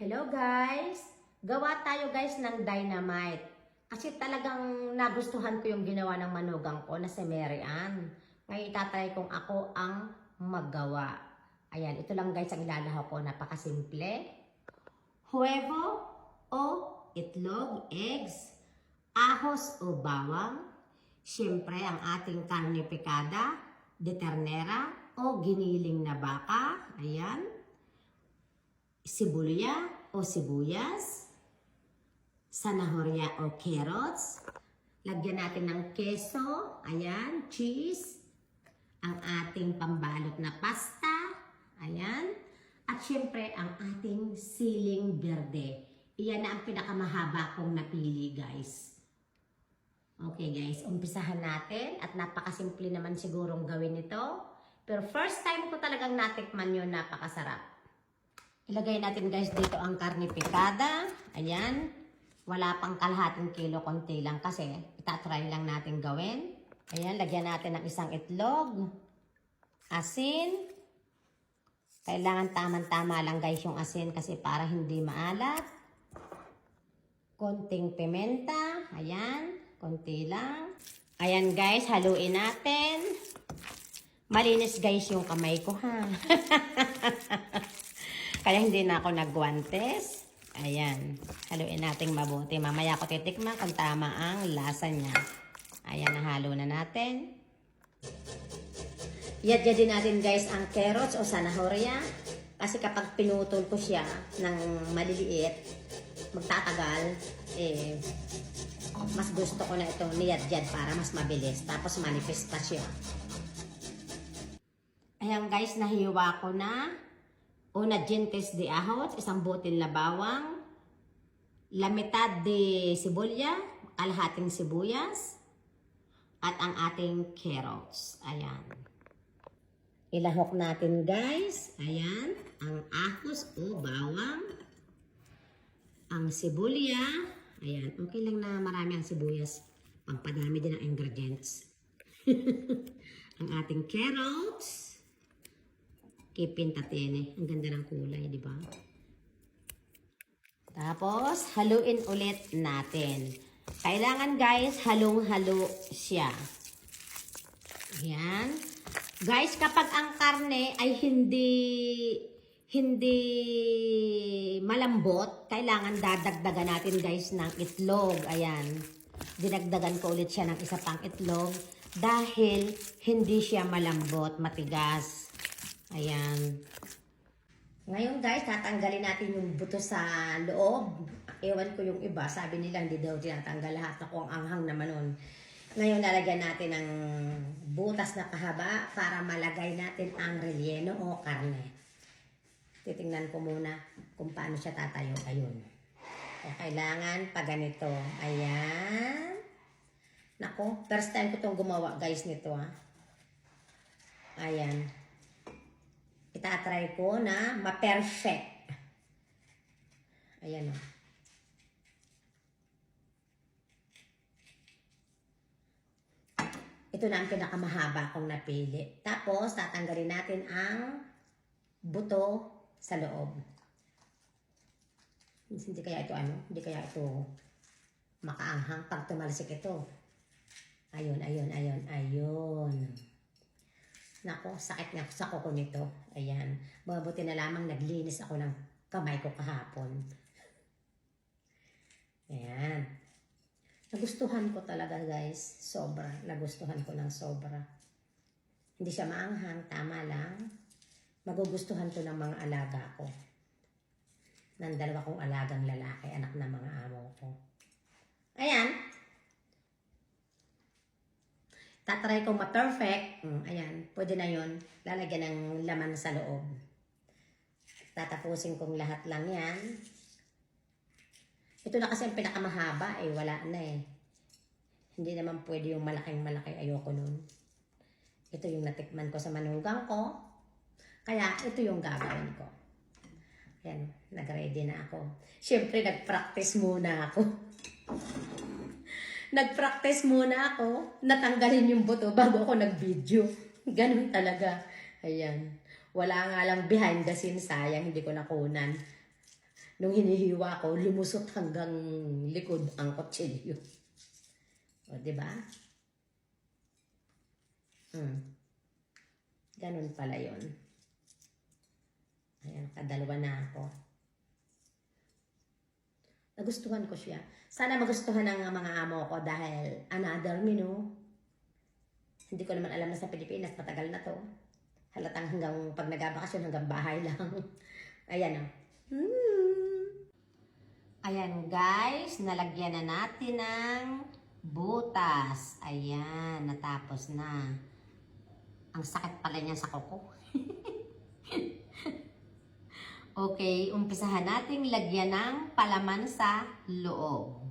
Hello guys! Gawa tayo guys ng dynamite. Kasi talagang nagustuhan ko yung ginawa ng manugang ko na si Mary Ann. Ngayon itatry kong ako ang maggawa. Ayan, ito lang guys ang ilalahaw ko. Napakasimple. Huevo o itlog, eggs, ahos o bawang. Siyempre ang ating karne picada, de ternera o giniling na baka. Ayan. Sibulya o sibuyas, zanahoria o carrots, lagyan natin ng keso, ayan, cheese, ang ating pambalot na pasta, ayan, at syempre ang ating siling berde. Iyan na ang pinakamahaba kong napili guys. Okay guys, umpisahan natin at napakasimple naman sigurong gawin ito. Pero first time ko talagang natikman yun, napakasarap. Ilagay natin guys dito ang karne picada. Ayan. Wala pang kalahating kilo, konti lang kasi itatry lang natin gawin. Ayan, lagyan natin ng isang itlog. Asin. Kailangan tamang-tama lang guys yung asin kasi para hindi maalat. Konting pimenta. Ayan, konti lang. Ayan guys, haluin natin. Malinis guys yung kamay ko ha. Kaya hindi na ako nagguantes. Ayan. Haluin natin mabuti. Mamaya ko titikman kung tama ang lasa niya. Ayan, nahalo na natin. Yadjadin natin guys ang carrots o zanahoria. Kasi kapag pinutol ko siya ng maliliit, magtatagal, mas gusto ko na ito niyadjad para mas mabilis. Tapos manifest pa siya. Ayan guys, nahiwa ko na. Una dientes de ahos, isang botil na bawang, la mitad de sibulya, kalahating sibuyas, at ang ating carrots. Ayan. Ilahok natin guys. Ayan. Ang ahos o bawang, ang sibulya. Ayan. Okay lang na marami ang sibuyas. Pampadami din ang ingredients. Ang ating carrots. Kipintatene. Ang ganda ng kulay, di ba? Tapos, haluin ulit natin. Kailangan guys, halong-halo siya. Ayan. Guys, kapag ang karne ay hindi malambot, kailangan dadagdagan natin guys ng itlog. Ayan. Dinagdagan ko ulit siya ng isa pang itlog dahil hindi siya malambot, matigas. Ayan. Ngayon guys, tatanggalin natin yung buto sa loob. Ewan ko yung iba, sabi nila hindi daw tinatanggal lahat. Ako ang anghang naman nun. Ngayon lalagyan natin ng butas na kahaba para malagay natin ang relleno o karne. Titingnan ko muna kung paano siya tatayo. Ayun. O, kailangan pa ganito. Ayan. Nako, first time ko itong gumawa guys nito ha. Ayan. Itatry ko na ma-perfect. Ayan o. Ito na ang pinakamahaba kong napili. Tapos, tatanggalin natin ang buto sa loob. Hindi kaya ito hindi kaya ito makaanghang pag tumalsik ito. Ayun, ayun, ayun, ayun. Nako, sakit nga sa kuko nito. Ayan. Mabuti na lamang naglinis ako ng kamay ko kahapon. Ayan. Nagustuhan ko talaga guys. Sobra. Nagustuhan ko ng sobra. Hindi siya maanghang. Tama lang. Magugustuhan to ng mga alaga ko. Ng dalawa kong alagang lalaki. Anak ng mga amo ko. Ayan. Tatry kong ma-perfect. Ayan, pwede na yun. Lalagyan ng laman sa loob. Tatapusin kong lahat lang yan. Ito na kasi ang pinakamahaba wala na Hindi naman pwede yung malaking-malaki. Ayoko nun. Ito yung natikman ko sa manugang ko. Kaya ito yung gagawin ko. Ayan, nag-ready na ako. Siyempre, nag-practice muna ako. Nag-practice muna ako, natanggalin yung buto bago ako nag-video. Ganun talaga. Ayan. Wala nga lang behind the scenes, sayang, hindi ko nakunan. nung hinihiwa ko, lumusot hanggang likod ang kutsilyo. O, diba? Ganun pala yun. Ayan, kadalawa na ako. Nagustuhan ko siya. Sana magustuhan ng mga amo ko dahil another menu. Hindi ko naman alam na sa Pilipinas, matagal na to. Halatang hanggang pag nagabakasyon, hanggang bahay lang. Ayan o. Ayan guys, nalagyan na natin ng butas. Ayan, natapos na. Ang sakit pala niya sa kuko. Okay, umpisahan nating lagyan ng palaman sa loob.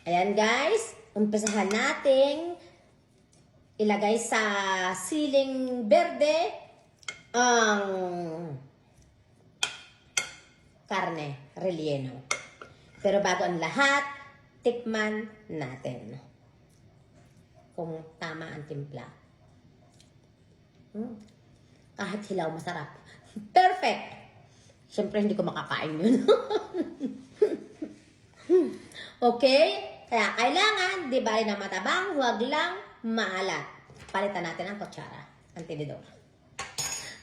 Ayan guys, umpisahan nating ilagay sa siling berde ang karne relleno. Pero bago ang lahat, tikman natin kung tama ang timpla. Kahit hilaw, masarap. Perfect! Siyempre, hindi ko makakain yun. Okay? Kaya kailangan, di bali na matabang, huwag lang maalat. Palitan natin ang kutsara, ang tinidor.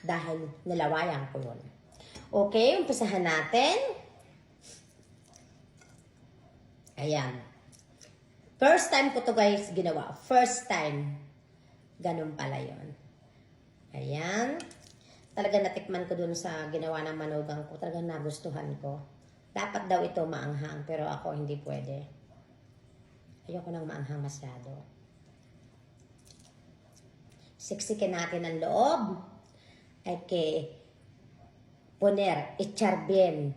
Dahil nilawayan ko yun. Okay, umpisahan natin. Ayan. First time ko to guys ginawa. First time. Ganun pala yun. Ayan. Talaga natikman ko dun sa ginawa ng manugang ko. Talaga nagustuhan ko. Dapat daw ito maanghang. Pero ako hindi pwede. Ayoko nang maanghang masyado. Siksikin natin ang loob. Ay que poner, echar bien,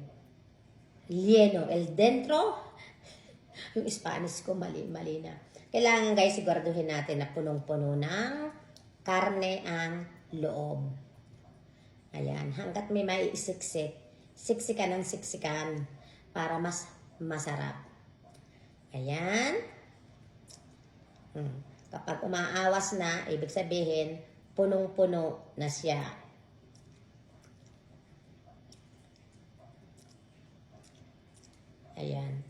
lleno el dentro. Yung Spanish ko mali na. Kailangan guys siguraduhin natin na punong-puno ng karne ang loob. Ayan, hanggat may maisiksik, siksikan ng siksikan para mas masarap. Ayan. Kapag umaawas na, ibig sabihin, punong-puno na siya. Ayan.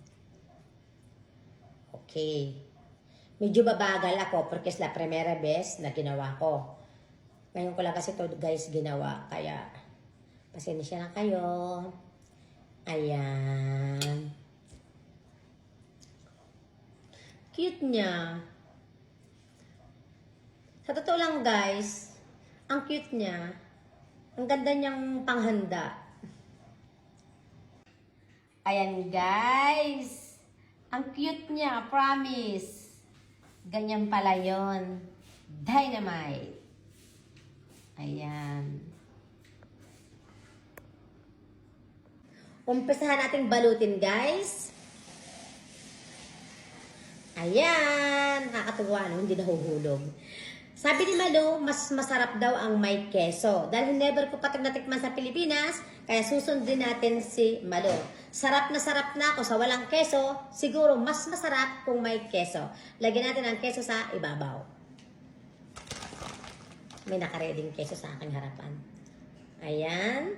Okay. Medyo babagal ako porque es la primera vez na ginawa ko. Ngayon ko lang kasi ito guys ginawa. Kaya, pasensya na kayo. Ayan. Cute niya. Sa totoo lang guys, ang cute niya. Ang ganda niyang panghanda. Ayan guys. Ang cute niya, promise. Ganyan pala yon. Dynamite. Ayan. Umpisahan nating balutin guys. Ayan. Nakakatuwa, no? Hindi nahuhulog. Sabi ni Malu, mas masarap daw ang may keso. Dahil never ko patig natikman sa Pilipinas, kaya susundin natin si Malu. Sarap na ako sa walang keso, siguro mas masarap kung may keso. Lagyan natin ang keso sa ibabaw. May nakareding keso sa aking harapan. Ayan.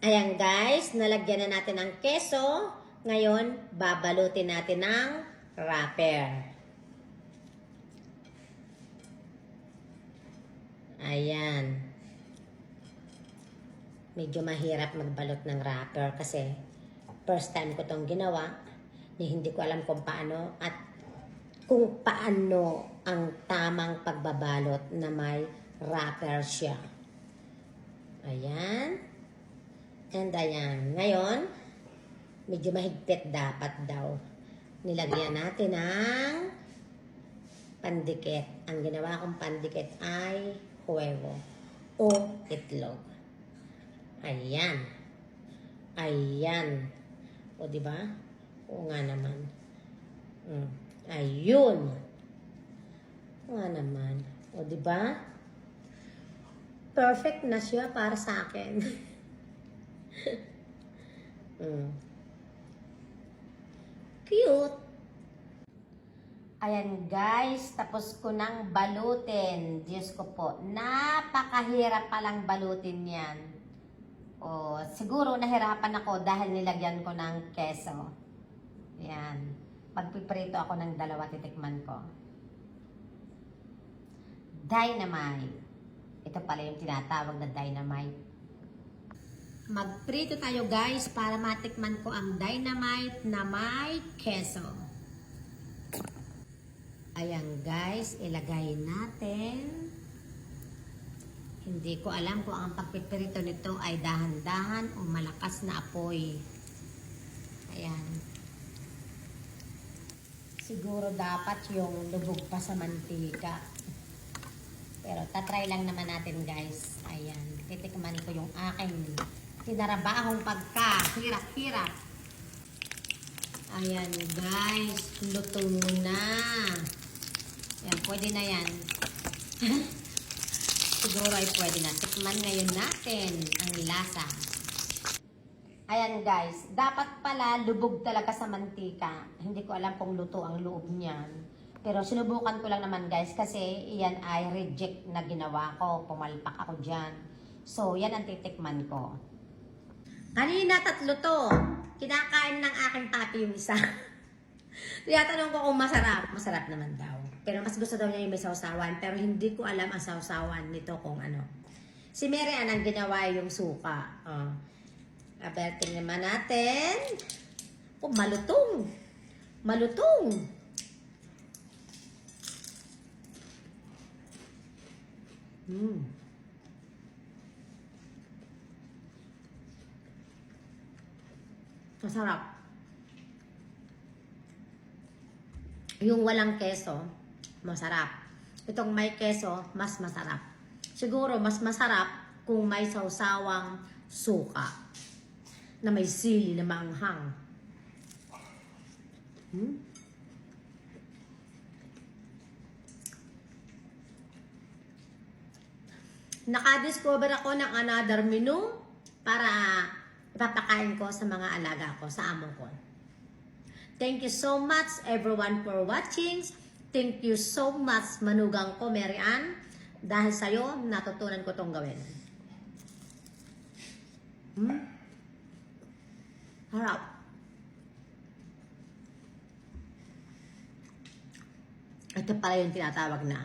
Ayan guys, nalagyan na natin ang keso. Ngayon, babalutin natin ng wrapper. Ayan. Medyo mahirap magbalot ng wrapper kasi first time ko itong ginawa. Hindi ko alam kung paano at kung paano ang tamang pagbabalot na may wrapper siya. Ayan. And ayan. Ngayon, medyo mahigpit dapat daw. Nilagyan natin ng pandikit. Ang ginawa kong pandikit ay huevo o itlog. Ayan. Ayan. O, diba? Oo nga naman. Ayun. Oo nga naman. O, diba? Perfect na siya para sa akin. Cute. Ayan guys, tapos ko nang balutin. Diyos ko po, napakahirap palang balutin yan. O, siguro nahirapan ako dahil nilagyan ko ng keso. Yan. Pagpiprito ako ng dalawa, titikman ko. Dynamite. Ito pala yung tinatawag na dynamite. Magprito tayo guys para matikman ko ang dynamite na may keso. Ayan guys, ilagay natin. Hindi ko alam kung ang pagpipirito nito ay dahan-dahan o malakas na apoy. Ayan. Siguro dapat yung lubog pa sa mantika. Pero tatry lang naman natin guys. Ayan. Titikman ko yung aking tinarabahong pagka-hirap-hirap. Ayan guys. Luto na. Ayan, pwede na yan. Siguro ay pwede na. Tikman ngayon natin ang lasa. Ayan guys, dapat pala lubog talaga sa mantika. Hindi ko alam kung luto ang loob niyan. Pero sinubukan ko lang naman guys kasi iyan ay reject na ginawa ko. Pumalpak ako dyan. So, yan ang titikman ko. Kanina 3 to. Kinakain ng aking papi yung isa. Tiyatanong ko kung masarap. Masarap naman daw. Pero mas gusto daw niya yung may sausawan. Pero hindi ko alam ang sausawan nito kung ano. Si Mary Ann ang ginawa yung suka. Aberting naman natin. Oh, malutong. Malutong. Masarap. Yung walang keso, masarap. Itong may keso, mas masarap. Siguro mas masarap kung may sausawang suka na may sili na maanghang. Naka-discover ako ng another menu para ipapakain ko sa mga alaga ko, sa amo ko. Thank you so much everyone for watching. Thank you so much manugang ko, Mary Ann. Dahil sa'yo, natutunan ko itong gawin. Harap. Ito pala yung tinatawag na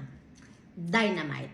dynamite.